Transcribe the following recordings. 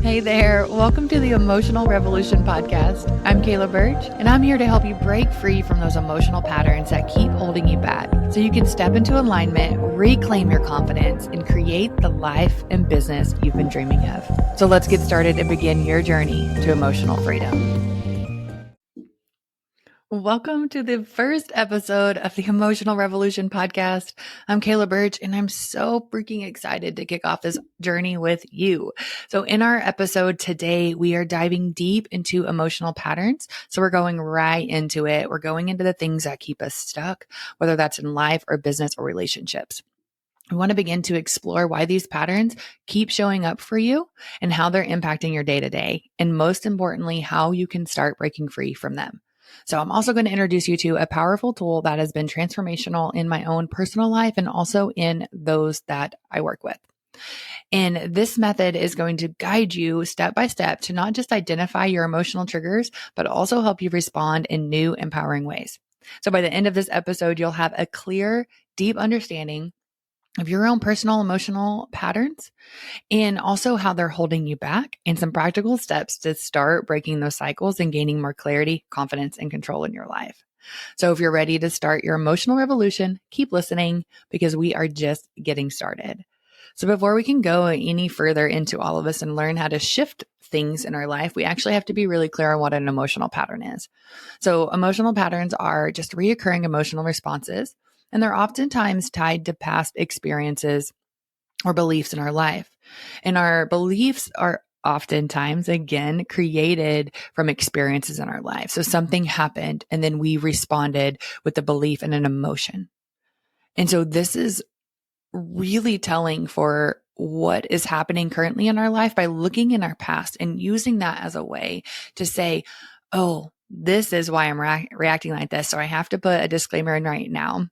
Hey there, welcome to the Emotional Revolution podcast. I'm Kayla Birch, and I'm here to help you break free from those emotional patterns that keep holding you back so you can step into alignment, reclaim your confidence, and create the life and business you've been dreaming of. So let's get started and begin your journey to emotional freedom. Welcome to the first episode of the Emotional Revolution podcast. I'm Kayla Birch, and I'm so freaking excited to kick off this journey with you. So in our episode today, we are diving deep into emotional patterns. So we're going right into it. We're going into the things that keep us stuck, whether that's in life or business or relationships. We want to begin to explore why these patterns keep showing up for you and how they're impacting your day to day. And most importantly, how you can start breaking free from them. So I'm also going to introduce you to a powerful tool that has been transformational in my own personal life and also in those that I work with. And this method is going to guide you step by step to not just identify your emotional triggers, but also help you respond in new, empowering ways. So by the end of this episode, you'll have a clear, deep understanding of your own personal emotional patterns and also how they're holding you back and some practical steps to start breaking those cycles and gaining more clarity, confidence, and control in your life. So if you're ready to start your emotional revolution, keep listening because we are just getting started. So before we can go any further into all of this and learn how to shift things in our life, we actually have to be really clear on what an emotional pattern is. So emotional patterns are just reoccurring emotional responses, and they're oftentimes tied to past experiences or beliefs in our life. And our beliefs are oftentimes, again, created from experiences in our life. So something happened and then we responded with a belief and an emotion. And so this is really telling for what is happening currently in our life by looking in our past and using that as a way to say, oh, this is why I'm reacting like this. So I have to put a disclaimer in right now.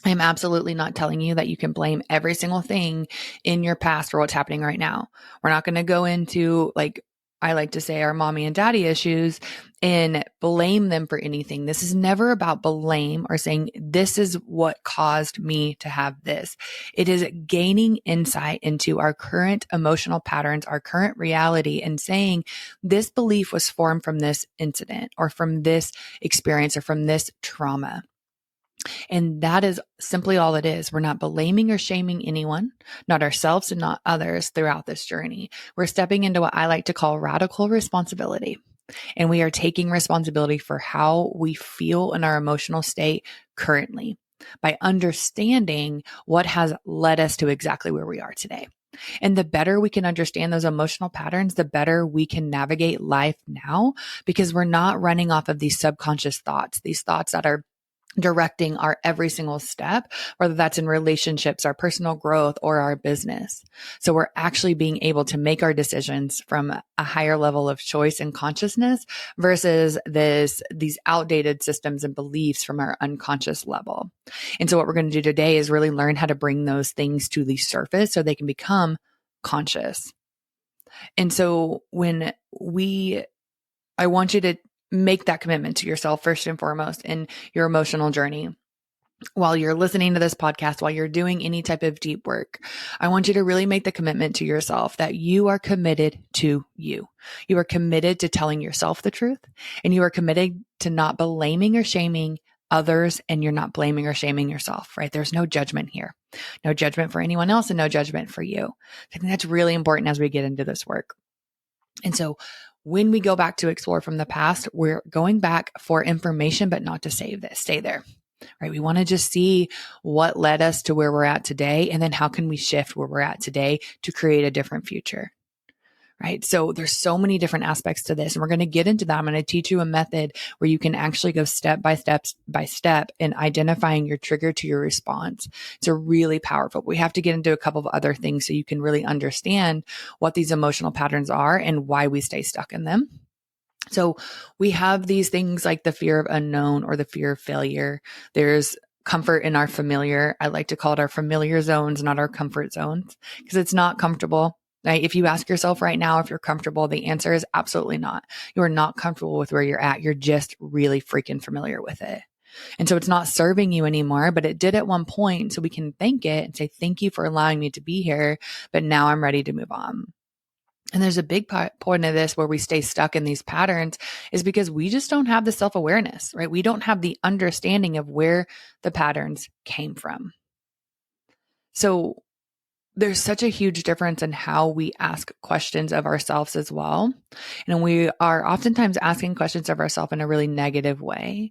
I'm absolutely not telling you that you can blame every single thing in your past for what's happening right now. We're not going to go into, like I like to say, our mommy and daddy issues and blame them for anything. This is never about blame or saying, this is what caused me to have this. It is gaining insight into our current emotional patterns, our current reality, and saying, this belief was formed from this incident or from this experience or from this trauma. And that is simply all it is. We're not blaming or shaming anyone, not ourselves and not others throughout this journey. We're stepping into what I like to call radical responsibility. And we are taking responsibility for how we feel in our emotional state currently by understanding what has led us to exactly where we are today. And the better we can understand those emotional patterns, the better we can navigate life now, because we're not running off of these subconscious thoughts, these thoughts that are directing our every single step, whether that's in relationships, our personal growth, or our business. So we're actually being able to make our decisions from a higher level of choice and consciousness versus these outdated systems and beliefs from our unconscious level. And so what we're going to do today is really learn how to bring those things to the surface so they can become conscious. And so I want you to make that commitment to yourself first and foremost in your emotional journey. While you're listening to this podcast, while you're doing any type of deep work, I want you to really make the commitment to yourself that you are committed to you. You are committed to telling yourself the truth, and you are committed to not blaming or shaming others, and you're not blaming or shaming yourself, right? There's no judgment here. No judgment for anyone else and no judgment for you. I think that's really important as we get into this work. And so when we go back to explore from the past, we're going back for information, but not to stay there, right? We want to just see what led us to where we're at today. And then how can we shift where we're at today to create a different future, right? So there's so many different aspects to this, and we're going to get into that. I'm going to teach you a method where you can actually go step by step in identifying your trigger to your response. It's a really powerful. We have to get into a couple of other things so you can really understand what these emotional patterns are and why we stay stuck in them. So we have these things like the fear of unknown or the fear of failure. There's comfort in our familiar. I like to call it our familiar zones, not our comfort zones, because it's not comfortable. Right? If you ask yourself right now if you're comfortable, the answer is absolutely not. You are not comfortable with where you're at. You're just really freaking familiar with it. And so it's not serving you anymore, but it did at one point. So we can thank it and say, thank you for allowing me to be here. But now I'm ready to move on. And there's a big point of this where we stay stuck in these patterns is because we just don't have the self-awareness, right? We don't have the understanding of where the patterns came from. So there's such a huge difference in how we ask questions of ourselves as well. And we are oftentimes asking questions of ourselves in a really negative way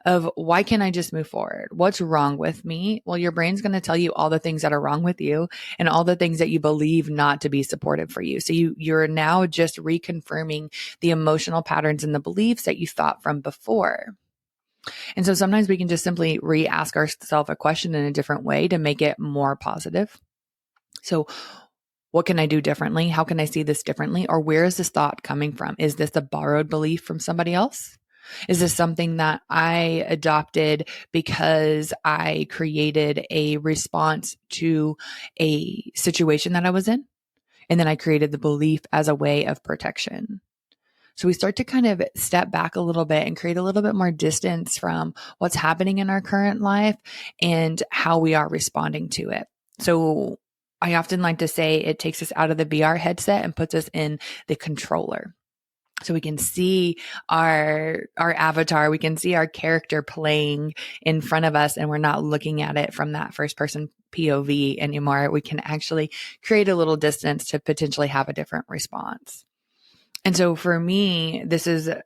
of why can't I just move forward? What's wrong with me? Well, your brain's going to tell you all the things that are wrong with you and all the things that you believe not to be supportive for you. So you're now just reconfirming the emotional patterns and the beliefs that you thought from before. And so sometimes we can just simply re-ask ourselves a question in a different way to make it more positive. So what can I do differently? How can I see this differently? Or where is this thought coming from? Is this a borrowed belief from somebody else? Is this something that I adopted because I created a response to a situation that I was in? And then I created the belief as a way of protection. So we start to kind of step back a little bit and create a little bit more distance from what's happening in our current life and how we are responding to it. So I often like to say it takes us out of the VR headset and puts us in the controller. So we can see our avatar, we can see our character playing in front of us, and we're not looking at it from that first person POV anymore. We can actually create a little distance to potentially have a different response. And so for me, this is a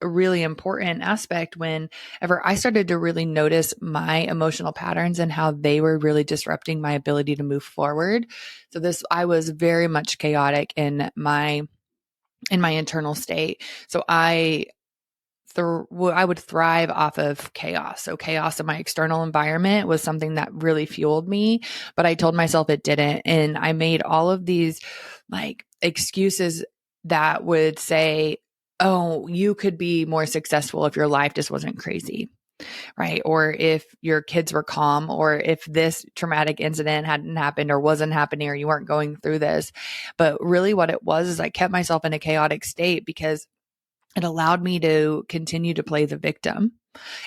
really important aspect whenever I started to really notice my emotional patterns and how they were really disrupting my ability to move forward. So I was very much chaotic in my internal state. So I would thrive off of chaos. So chaos in my external environment was something that really fueled me, but I told myself it didn't. And I made all of these like excuses that would say, oh, you could be more successful if your life just wasn't crazy, right? Or if your kids were calm, or if this traumatic incident hadn't happened or wasn't happening, or you weren't going through this. But really what it was is I kept myself in a chaotic state because it allowed me to continue to play the victim.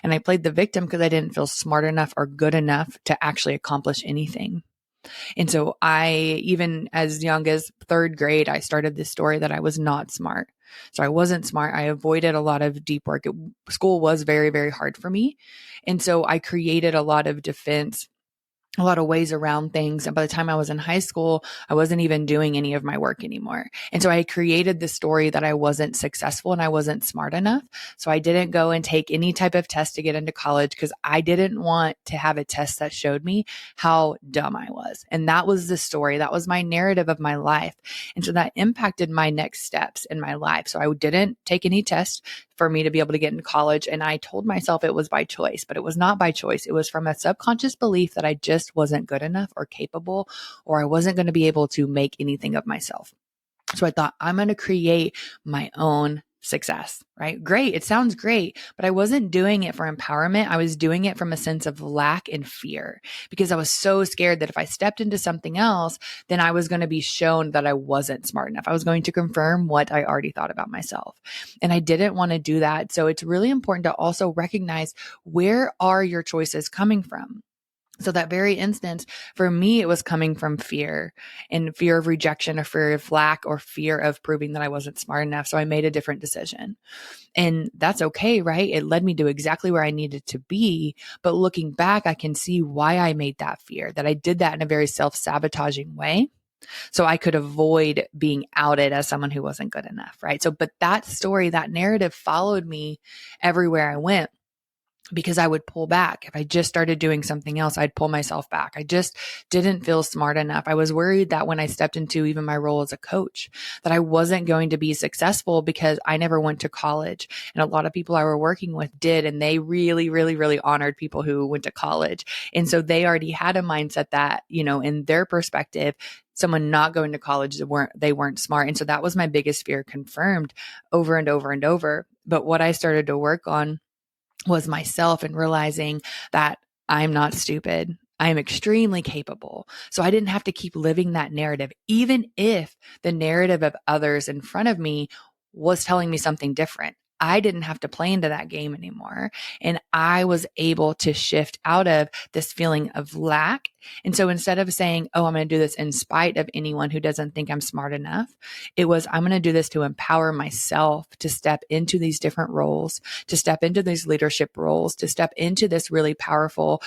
And I played the victim because I didn't feel smart enough or good enough to actually accomplish anything. And so even as young as third grade, I started this story that I was not smart. So I wasn't smart. I avoided a lot of deep work. School was very, very hard for me. And so I created a lot of defense, a lot of ways around things. And by the time I was in high school, I wasn't even doing any of my work anymore. And so I created the story that I wasn't successful and I wasn't smart enough. So I didn't go and take any type of test to get into college because I didn't want to have a test that showed me how dumb I was. And that was the story. That was my narrative of my life. And so that impacted my next steps in my life. So I didn't take any tests for me to be able to get into college. And I told myself it was by choice, but it was not by choice. It was from a subconscious belief that I just wasn't good enough or capable, or I wasn't going to be able to make anything of myself. So I thought, I'm going to create my own success, right? Great. It sounds great, but I wasn't doing it for empowerment. I was doing it from a sense of lack and fear because I was so scared that if I stepped into something else, then I was going to be shown that I wasn't smart enough. I was going to confirm what I already thought about myself. And I didn't want to do that. So it's really important to also recognize, where are your choices coming from? So that very instance, for me, it was coming from fear, and fear of rejection or fear of lack or fear of proving that I wasn't smart enough. So I made a different decision, and that's okay, right? It led me to exactly where I needed to be. But looking back, I can see why I made that fear, that I did that in a very self-sabotaging way. So I could avoid being outed as someone who wasn't good enough, right? So, but that story, that narrative followed me everywhere I went, because I would pull back. If I just started doing something else, I'd pull myself back. I just didn't feel smart enough. I was worried that when I stepped into even my role as a coach, that I wasn't going to be successful because I never went to college. And a lot of people I were working with did, and they really, really, really honored people who went to college. And so they already had a mindset that, in their perspective, someone not going to college, they weren't smart. And so that was my biggest fear confirmed over and over and over. But what I started to work on was myself, and realizing that I'm not stupid. I am extremely capable. So I didn't have to keep living that narrative, even if the narrative of others in front of me was telling me something different. I didn't have to play into that game anymore. And I was able to shift out of this feeling of lack. And so instead of saying, oh, I'm going to do this in spite of anyone who doesn't think I'm smart enough, it was, I'm going to do this to empower myself to step into these different roles, to step into these leadership roles, to step into this really powerful,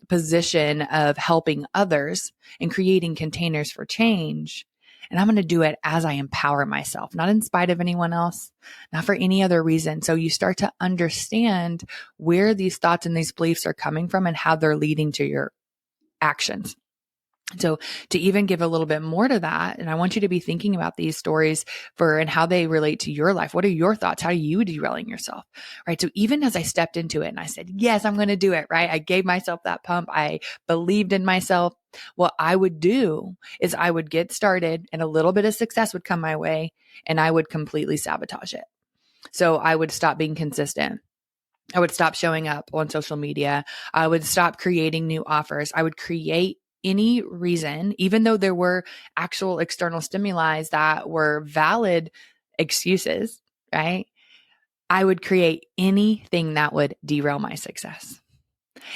position of helping others and creating containers for change. And I'm going to do it as I empower myself, not in spite of anyone else, not for any other reason. So you start to understand where these thoughts and these beliefs are coming from and how they're leading to your actions. So to even give a little bit more to that, and I want you to be thinking about these stories and how they relate to your life. What are your thoughts? How are you derailing yourself? Right. So even as I stepped into it and I said, yes, I'm going to do it. Right. I gave myself that pump. I believed in myself. What I would do is I would get started and a little bit of success would come my way and I would completely sabotage it. So I would stop being consistent. I would stop showing up on social media. I would stop creating new offers. I would create any reason, even though there were actual external stimuli that were valid excuses, right? I would create anything that would derail my success.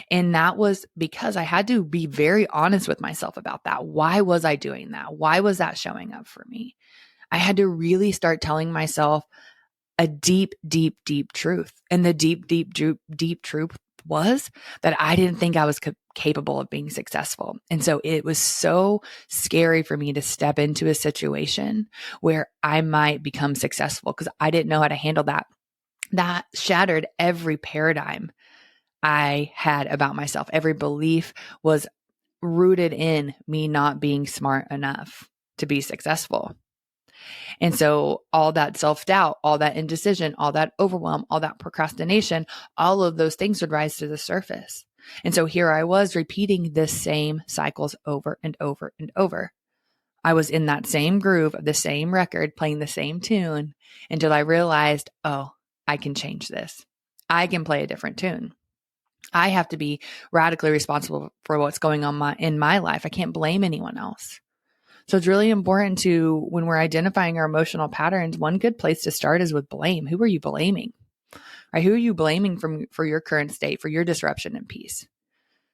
And that was because I had to be very honest with myself about that. Why was I doing that? Why was that showing up for me? I had to really start telling myself a deep, deep, deep truth. And the deep, deep, deep truth was that I didn't think I was capable of being successful. And so it was so scary for me to step into a situation where I might become successful because I didn't know how to handle that. That shattered every paradigm I had about myself. Every belief was rooted in me not being smart enough to be successful. And so all that self-doubt, all that indecision, all that overwhelm, all that procrastination, all of those things would rise to the surface. And so here I was repeating the same cycles over and over and over. I was in that same groove of the same record, playing the same tune until I realized, oh, I can change this. I can play a different tune. I have to be radically responsible for what's going on in my life. I can't blame anyone else. So it's really important to, when we're identifying our emotional patterns, one good place to start is with blame. Who are you blaming? Right? Who are you blaming for your current state, for your disruption and peace?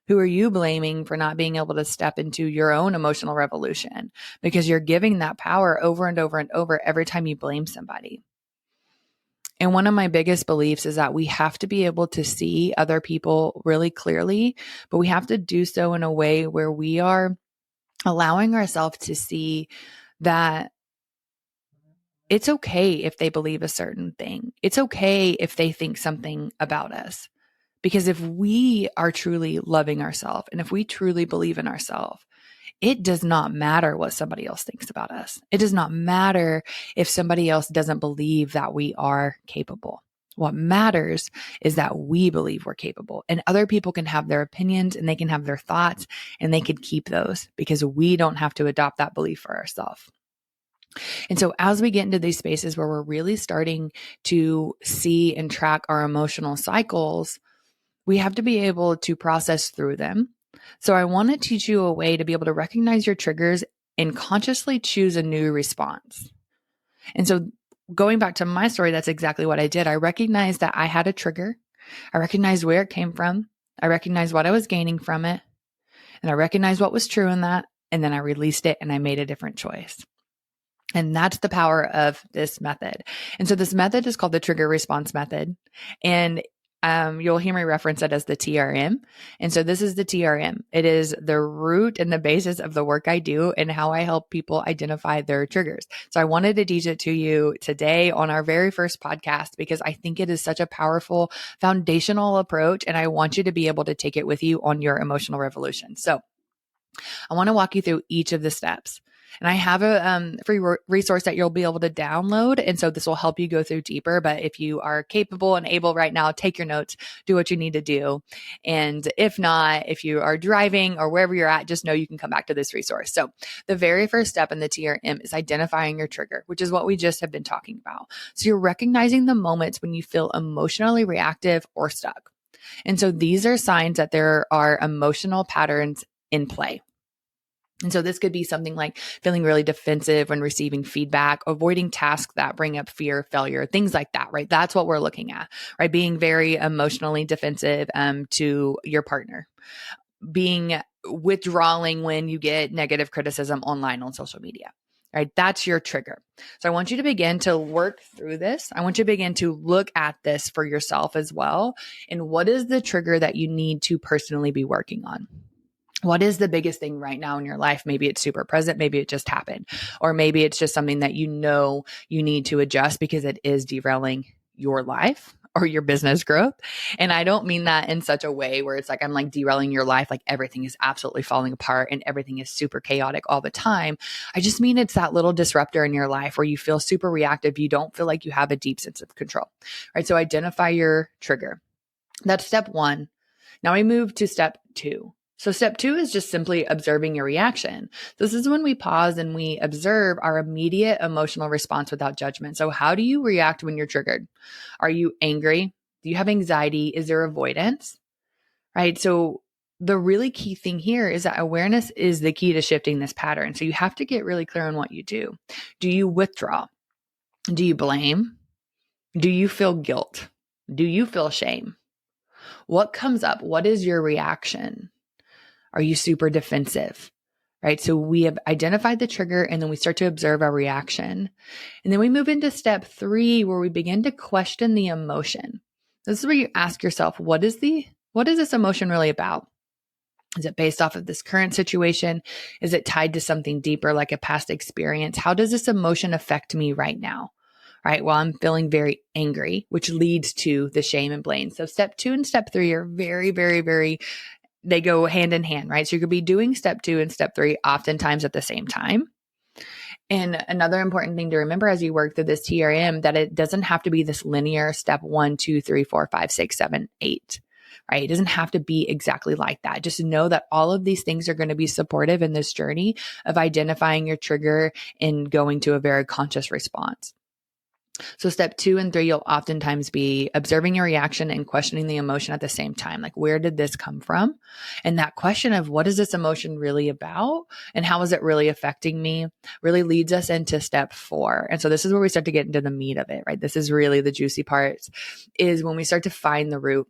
Who are you blaming for not being able to step into your own emotional revolution? Because you're giving that power over and over and over every time you blame somebody. And one of my biggest beliefs is that we have to be able to see other people really clearly, but we have to do so in a way where we are allowing ourselves to see that it's okay if they believe a certain thing. It's okay if they think something about us. Because if we are truly loving ourselves and if we truly believe in ourselves, it does not matter what somebody else thinks about us. It does not matter if somebody else doesn't believe that we are capable. What matters is that we believe we're capable, and other people can have their opinions and they can have their thoughts and they can keep those because we don't have to adopt that belief for ourselves. And so as we get into these spaces where we're really starting to see and track our emotional cycles, we have to be able to process through them. So I want to teach you a way to be able to recognize your triggers and consciously choose a new response. And so going back to my story, that's exactly what I did. I recognized that I had a trigger. I recognized where it came from. I recognized what I was gaining from it. And I recognized what was true in that. And then I released it and I made a different choice. And that's the power of this method. And so this method is called the trigger response method. And you'll hear me reference it as the TRM. And so this is the TRM. It is the root and the basis of the work I do and how I help people identify their triggers. So I wanted to teach it to you today on our very first podcast because I think it is such a powerful foundational approach. And I want you to be able to take it with you on your emotional revolution. So I want to walk you through each of the steps. And I have a free resource that you'll be able to download. And so this will help you go through deeper. But if you are capable and able right now, take your notes, do what you need to do. And if not, if you are driving or wherever you're at, just know you can come back to this resource. So the very first step in the TRM is identifying your trigger, which is what we just have been talking about. So you're recognizing the moments when you feel emotionally reactive or stuck. And so these are signs that there are emotional patterns in play. And so this could be something like feeling really defensive when receiving feedback, avoiding tasks that bring up fear of failure, things like that, right? That's what we're looking at, right? Being very emotionally defensive to your partner, being withdrawing when you get negative criticism online on social media, right? That's your trigger. So I want you to begin to work through this. I want you to begin to look at this for yourself as well. And what is the trigger that you need to personally be working on? What is the biggest thing right now in your life? Maybe it's super present. Maybe it just happened. Or maybe it's just something that you know you need to adjust because it is derailing your life or your business growth. And I don't mean that in such a way where it's like, I'm like derailing your life, like everything is absolutely falling apart and everything is super chaotic all the time. I just mean it's that little disruptor in your life where you feel super reactive. You don't feel like you have a deep sense of control, right? So identify your trigger. That's step one. Now we move to step two. So step two is just simply observing your reaction. This is when we pause and we observe our immediate emotional response without judgment. So how do you react when you're triggered? Are you angry? Do you have anxiety? Is there avoidance? Right? So the really key thing here is that awareness is the key to shifting this pattern. So you have to get really clear on what you do. Do you withdraw? Do you blame? Do you feel guilt? Do you feel shame? What comes up? What is your reaction? Are you super defensive? Right? So we have identified the trigger and then we start to observe our reaction. And then we move into step three where we begin to question the emotion. This is where you ask yourself, what is this emotion really about? Is it based off of this current situation? Is it tied to something deeper like a past experience? How does this emotion affect me right now? Right? Well, I'm feeling very angry, which leads to the shame and blame. So step two and step three are very, very, very, they go hand in hand, right? So you could be doing step two and step three oftentimes at the same time. And another important thing to remember as you work through this TRM, that it doesn't have to be this linear step 1, 2, 3, 4, 5, 6, 7, 8, right? It doesn't have to be exactly like that. Just know that all of these things are going to be supportive in this journey of identifying your trigger and going to a very conscious response. So step 2 and 3, you'll oftentimes be observing your reaction and questioning the emotion at the same time. Like, where did this come from? And that question of what is this emotion really about and how is it really affecting me really leads us into step 4. And so this is where we start to get into the meat of it, right? This is really the juicy part, is when we start to find the root.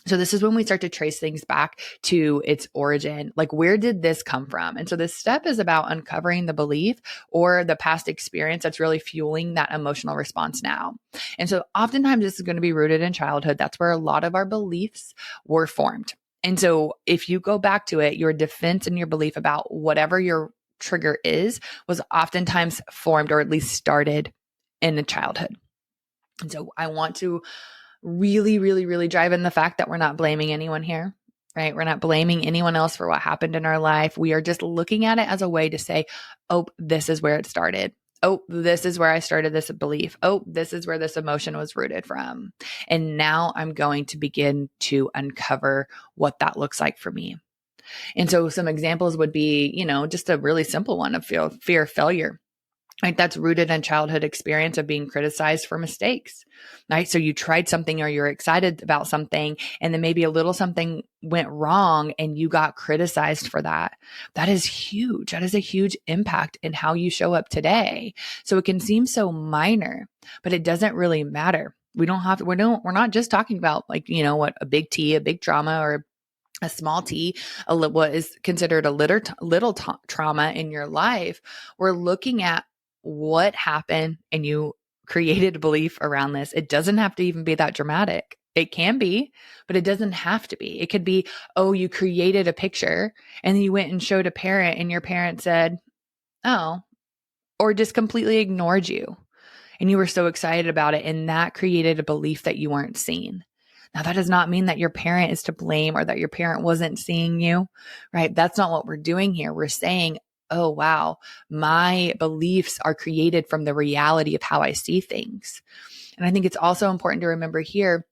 So this is when we start to trace things back to its origin. Like, where did this come from? And so this step is about uncovering the belief or the past experience that's really fueling that emotional response now. And so oftentimes this is going to be rooted in childhood. That's where a lot of our beliefs were formed. And so if you go back to it, your defense and your belief about whatever your trigger is was oftentimes formed or at least started in the childhood. And so I want to really, really, really drive in the fact that we're not blaming anyone here, right? We're not blaming anyone else for what happened in our life. We are just looking at it as a way to say, oh, this is where it started. Oh, this is where I started this belief. Oh, this is where this emotion was rooted from. And now I'm going to begin to uncover what that looks like for me. And so some examples would be, just a really simple one of fear of failure. Right? That's rooted in childhood experience of being criticized for mistakes, right? So you tried something or you're excited about something and then maybe a little something went wrong and you got criticized for that. That is huge. That is a huge impact in how you show up today. So it can seem so minor, but it doesn't really matter. We're not just talking about a big T, a big trauma, or a small t, what is considered a little trauma in your life. We're looking at what happened and you created a belief around this. It doesn't have to even be that dramatic. It can be, but it doesn't have to be. It could be, oh, you created a picture and then you went and showed a parent and your parent said, oh, or just completely ignored you. And you were so excited about it. And that created a belief that you weren't seen. Now, that does not mean that your parent is to blame or that your parent wasn't seeing you, right? That's not what we're doing here. We're saying, oh, wow, my beliefs are created from the reality of how I see things. And I think it's also important to remember here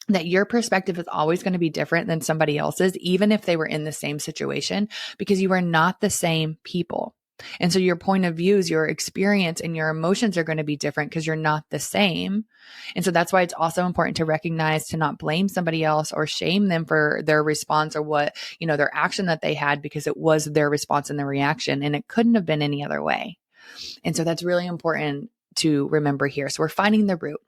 that your perspective is always going to be different than somebody else's, even if they were in the same situation, because you are not the same people. And so your point of views, your experience, and your emotions are going to be different because you're not the same. And so that's why it's also important to recognize, to not blame somebody else or shame them for their response or what, their action that they had, because it was their response and their reaction, and it couldn't have been any other way. And so that's really important to remember here. So we're finding the root.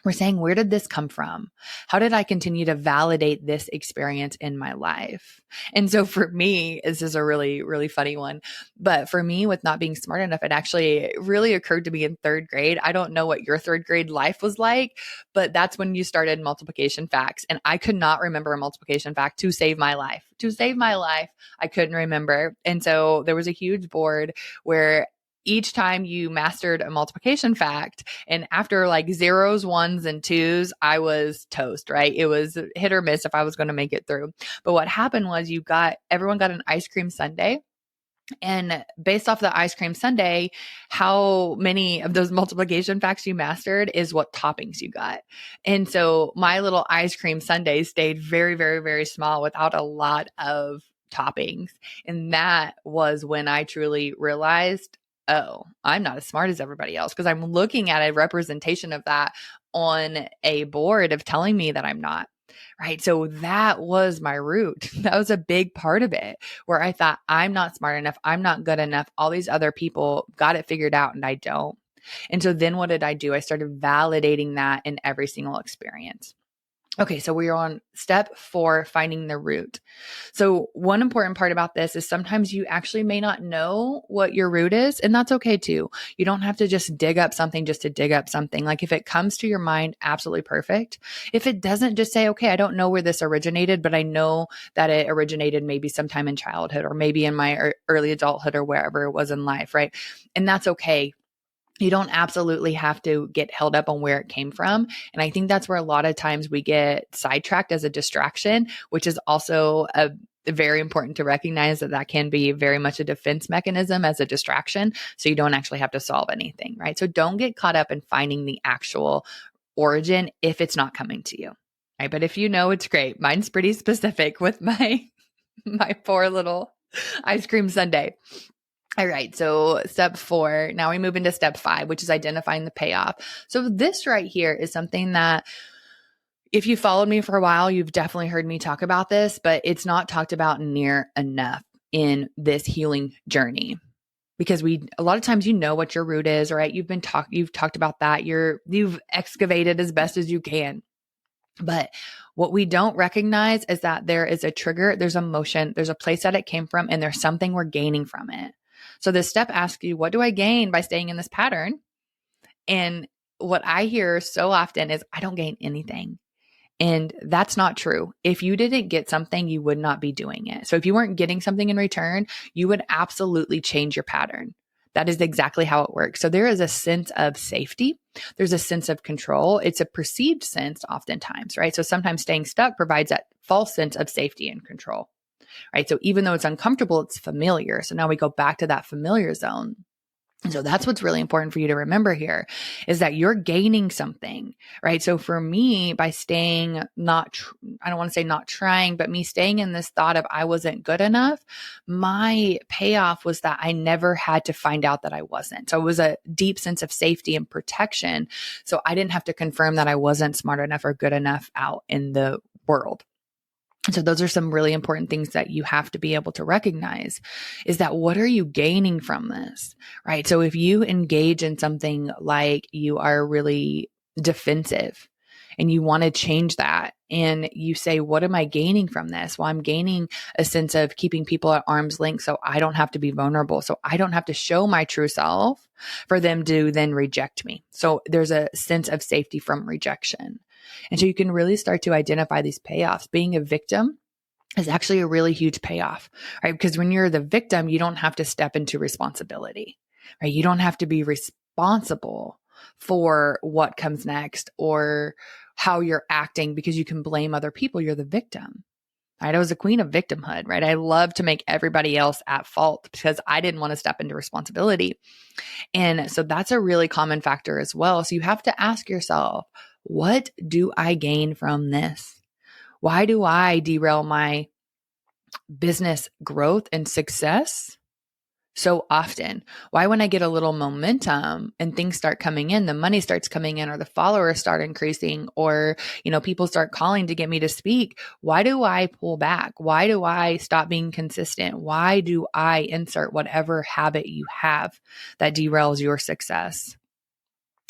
We're saying, where did this come from? How did I continue to validate this experience in my life? And so for me, this is a really, really funny one. But for me, with not being smart enough, it actually really occurred to me in third grade. I don't know what your third grade life was like, but that's when you started multiplication facts. And I could not remember a multiplication fact to save my life. To save my life, I couldn't remember. And so there was a huge board where each time you mastered a multiplication fact, and after like zeros, ones, and twos, I was toast, right? It was hit or miss if I was going to make it through. But what happened was everyone got an ice cream sundae. And based off the ice cream sundae, how many of those multiplication facts you mastered is what toppings you got. And so my little ice cream sundae stayed very, very, very small without a lot of toppings. And that was when I truly realized, oh, I'm not as smart as everybody else, because I'm looking at a representation of that on a board of telling me that I'm not. Right. So that was my root. That was a big part of it, where I thought, I'm not smart enough. I'm not good enough. All these other people got it figured out and I don't. And so then what did I do? I started validating that in every single experience. Okay, so we are on step 4, finding the root. So one important part about this is sometimes you actually may not know what your root is, and that's okay too. You don't have to just dig up something just to dig up something. Like if it comes to your mind, absolutely perfect. If it doesn't, just say, okay, I don't know where this originated, but I know that it originated maybe sometime in childhood or maybe in my early adulthood or wherever it was in life, right? And that's okay. You don't absolutely have to get held up on where it came from. And I think that's where a lot of times we get sidetracked as a distraction, which is also very important to recognize that can be very much a defense mechanism as a distraction. So you don't actually have to solve anything, right? So don't get caught up in finding the actual origin if it's not coming to you, right? But if you know, it's great. Mine's pretty specific with my poor little ice cream sundae. All right. So step 4, now we move into step 5, which is identifying the payoff. So this right here is something that if you followed me for a while, you've definitely heard me talk about this, but it's not talked about near enough in this healing journey. Because a lot of times what your root is, right? You've talked about that. You've excavated as best as you can. But what we don't recognize is that there is a trigger, there's emotion, there's a place that it came from, and there's something we're gaining from it. So this step asks you, what do I gain by staying in this pattern? And what I hear so often is, I don't gain anything. And that's not true. If you didn't get something, you would not be doing it. So if you weren't getting something in return, you would absolutely change your pattern. That is exactly how it works. So there is a sense of safety. There's a sense of control. It's a perceived sense oftentimes, right? So sometimes staying stuck provides that false sense of safety and control, right? So even though it's uncomfortable, it's familiar. So now we go back to that familiar zone. And so that's what's really important for you to remember here, is that you're gaining something, right? So for me, by staying I don't want to say not trying, but me staying in this thought of I wasn't good enough, my payoff was that I never had to find out that I wasn't. So it was a deep sense of safety and protection. So I didn't have to confirm that I wasn't smart enough or good enough out in the world. So those are some really important things that you have to be able to recognize, is that what are you gaining from this, right? So if you engage in something like you are really defensive and you want to change that, and you say, what am I gaining from this? Well, I'm gaining a sense of keeping people at arm's length so I don't have to be vulnerable. So I don't have to show my true self for them to then reject me. So there's a sense of safety from rejection. And so you can really start to identify these payoffs. Being a victim is actually a really huge payoff, right? Because when you're the victim, you don't have to step into responsibility, right? You don't have to be responsible for what comes next or how you're acting, because you can blame other people. You're the victim, right? I was a queen of victimhood, right? I love to make everybody else at fault because I didn't want to step into responsibility. And so that's a really common factor as well. So you have to ask yourself, what do I gain from this? Why do I derail my business growth and success so often? Why, when I get a little momentum and things start coming in, the money starts coming in, or the followers start increasing, or, people start calling to get me to speak, why do I pull back? Why do I stop being consistent? Why do I insert whatever habit you have that derails your success?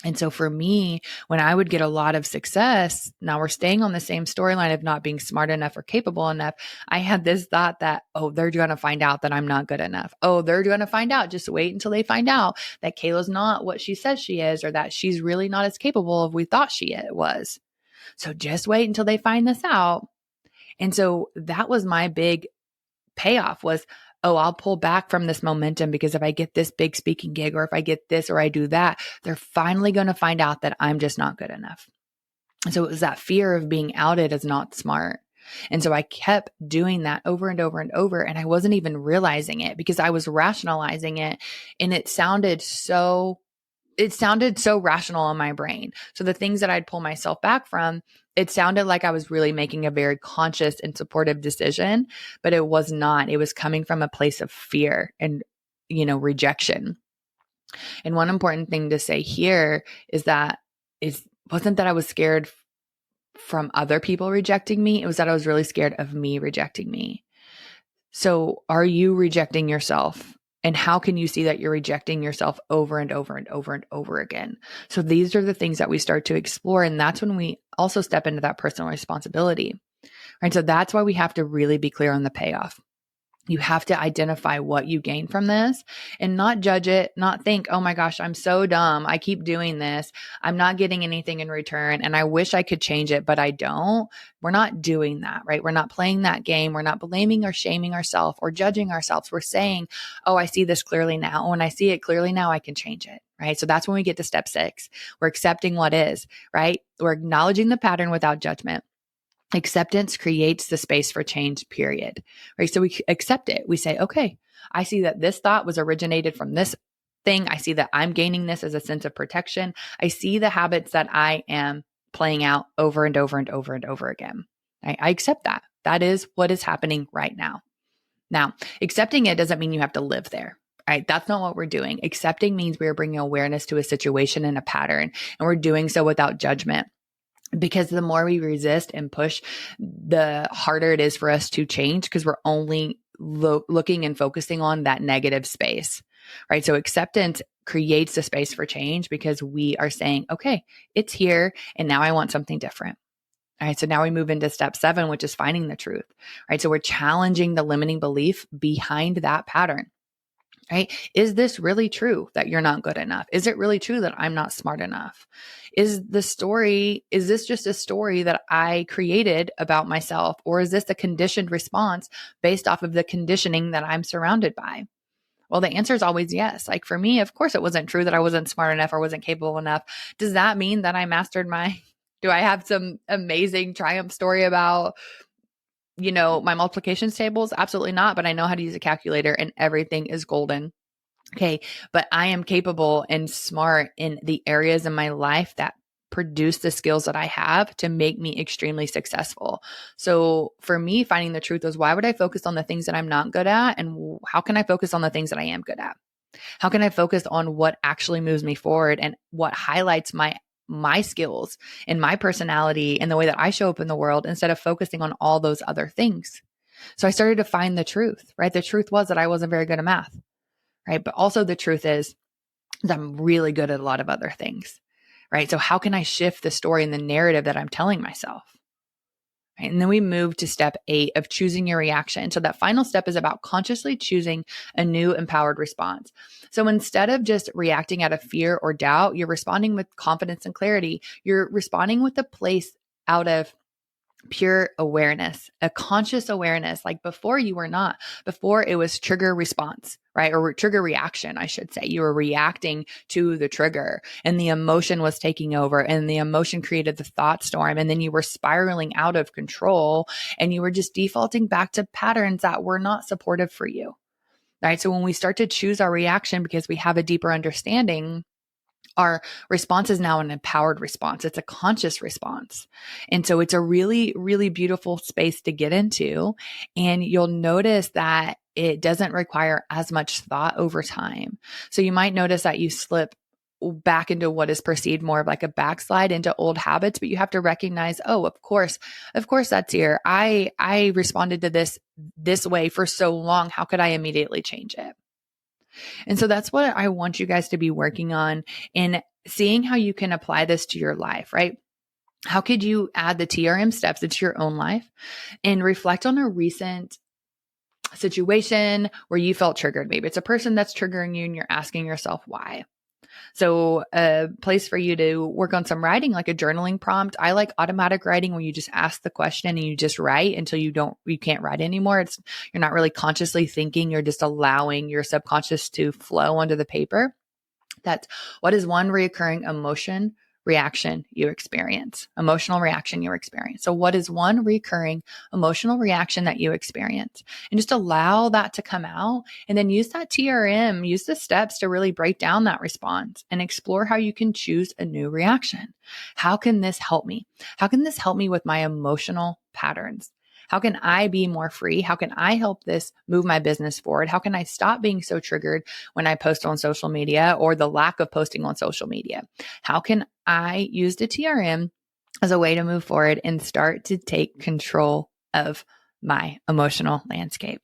And so for me, when I would get a lot of success, now we're staying on the same storyline of not being smart enough or capable enough. I had this thought that, oh, they're going to find out that I'm not good enough. Oh, they're going to find out. Just wait until they find out that Kayla's not what she says she is, or that she's really not as capable as we thought she was. So just wait until they find this out. And so that was my big payoff was, oh, I'll pull back from this momentum because if I get this big speaking gig, or if I get this or I do that, they're finally going to find out that I'm just not good enough. And so it was that fear of being outed as not smart. And so I kept doing that over and over and over. And I wasn't even realizing it because I was rationalizing it. And it sounded so rational in my brain. So the things that I'd pull myself back from, it sounded like I was really making a very conscious and supportive decision, but it was not. It was coming from a place of fear and, rejection. And one important thing to say here is that wasn't that I was scared from other people rejecting me. It was that I was really scared of me rejecting me. So are you rejecting yourself? And how can you see that you're rejecting yourself over and over and over and over again? So these are the things that we start to explore. And that's when we also step into that personal responsibility, right? So that's why we have to really be clear on the payoff. You have to identify what you gain from this and not judge it, not think, oh my gosh, I'm so dumb. I keep doing this. I'm not getting anything in return. And I wish I could change it, but I don't. We're not doing that, right? We're not playing that game. We're not blaming or shaming ourselves or judging ourselves. We're saying, oh, I see this clearly now. When I see it clearly now, I can change it, right? So that's when we get to step 6. We're accepting what is, right? We're acknowledging the pattern without judgment. Acceptance creates the space for change, period. Right? So we accept it. We say, okay, I see that this thought was originated from this thing. I see that I'm gaining this as a sense of protection. I see the habits that I am playing out over and over and over and over again. I accept that. That is what is happening right now. Now, accepting it doesn't mean you have to live there. Right? That's not what we're doing. Accepting means we are bringing awareness to a situation and a pattern, and we're doing so without judgment. Because the more we resist and push, the harder it is for us to change because we're only looking and focusing on that negative space, right? So acceptance creates the space for change because we are saying, okay, it's here and now I want something different. All right. So now we move into step 7, which is finding the truth, right? So we're challenging the limiting belief behind that pattern. Right? Is this really true that you're not good enough? Is it really true that I'm not smart enough? Is this just a story that I created about myself? Or is this a conditioned response based off of the conditioning that I'm surrounded by? Well, the answer is always yes. Like for me, of course, it wasn't true that I wasn't smart enough or wasn't capable enough. Does that mean that I mastered do I have some amazing triumph story about my multiplication tables? Absolutely not. But I know how to use a calculator and everything is golden. Okay. But I am capable and smart in the areas in my life that produce the skills that I have to make me extremely successful. So for me, finding the truth is, why would I focus on the things that I'm not good at? And how can I focus on the things that I am good at? How can I focus on what actually moves me forward and what highlights my skills and my personality and the way that I show up in the world instead of focusing on all those other things? So I started to find the truth, right? The truth was that I wasn't very good at math, right? But also the truth is that I'm really good at a lot of other things, right? So how can I shift the story and the narrative that I'm telling myself? Right? And then we move to step 8 of choosing your reaction. So that final step is about consciously choosing a new empowered response. So instead of just reacting out of fear or doubt, you're responding with confidence and clarity. You're responding with a place out of pure awareness, a conscious awareness. Like before you were not. Before it was trigger response, right? Or trigger reaction, I should say. You were reacting to the trigger and the emotion was taking over and the emotion created the thought storm. And then you were spiraling out of control and you were just defaulting back to patterns that were not supportive for you, right? So when we start to choose our reaction because we have a deeper understanding, our response is now an empowered response. It's a conscious response. And so it's a really, really beautiful space to get into. And you'll notice that it doesn't require as much thought over time. So you might notice that you slip back into what is perceived more of like a backslide into old habits, but you have to recognize, oh, of course that's here. I responded to this way for so long. How could I immediately change it? And so that's what I want you guys to be working on in seeing how you can apply this to your life, right? How could you add the TRM steps into your own life and reflect on a recent situation where you felt triggered? Maybe it's a person that's triggering you and you're asking yourself why. So a place for you to work on some writing, like a journaling prompt. I like automatic writing where you just ask the question and you just write until you can't write anymore. You're not really consciously thinking. You're just allowing your subconscious to flow onto the paper. That's what is one recurring emotional reaction you experience. So what is one recurring emotional reaction that you experience? And just allow that to come out, and then use that TRM, use the steps to really break down that response and explore how you can choose a new reaction. How can this help me? How can this help me with my emotional patterns? How can I be more free? How can I help this move my business forward? How can I stop being so triggered when I post on social media or the lack of posting on social media? How can I use the TRM as a way to move forward and start to take control of my emotional landscape?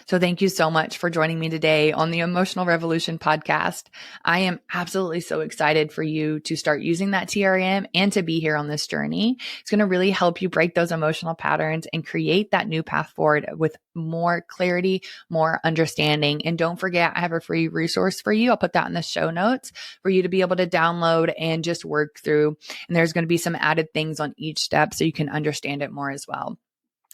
So thank you so much for joining me today on the Emotional Revolution podcast. I am absolutely so excited for you to start using that TRM and to be here on this journey. It's going to really help you break those emotional patterns and create that new path forward with more clarity, more understanding. And don't forget, I have a free resource for you. I'll put that in the show notes for you to be able to download and just work through. And there's going to be some added things on each step so you can understand it more as well.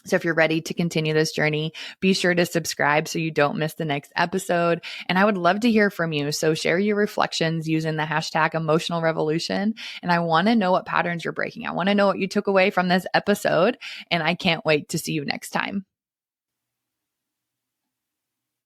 So if you're ready to continue this journey, be sure to subscribe so you don't miss the next episode. And I would love to hear from you. So share your reflections using the hashtag emotional revolution. And I want to know what patterns you're breaking. I want to know what you took away from this episode. And I can't wait to see you next time.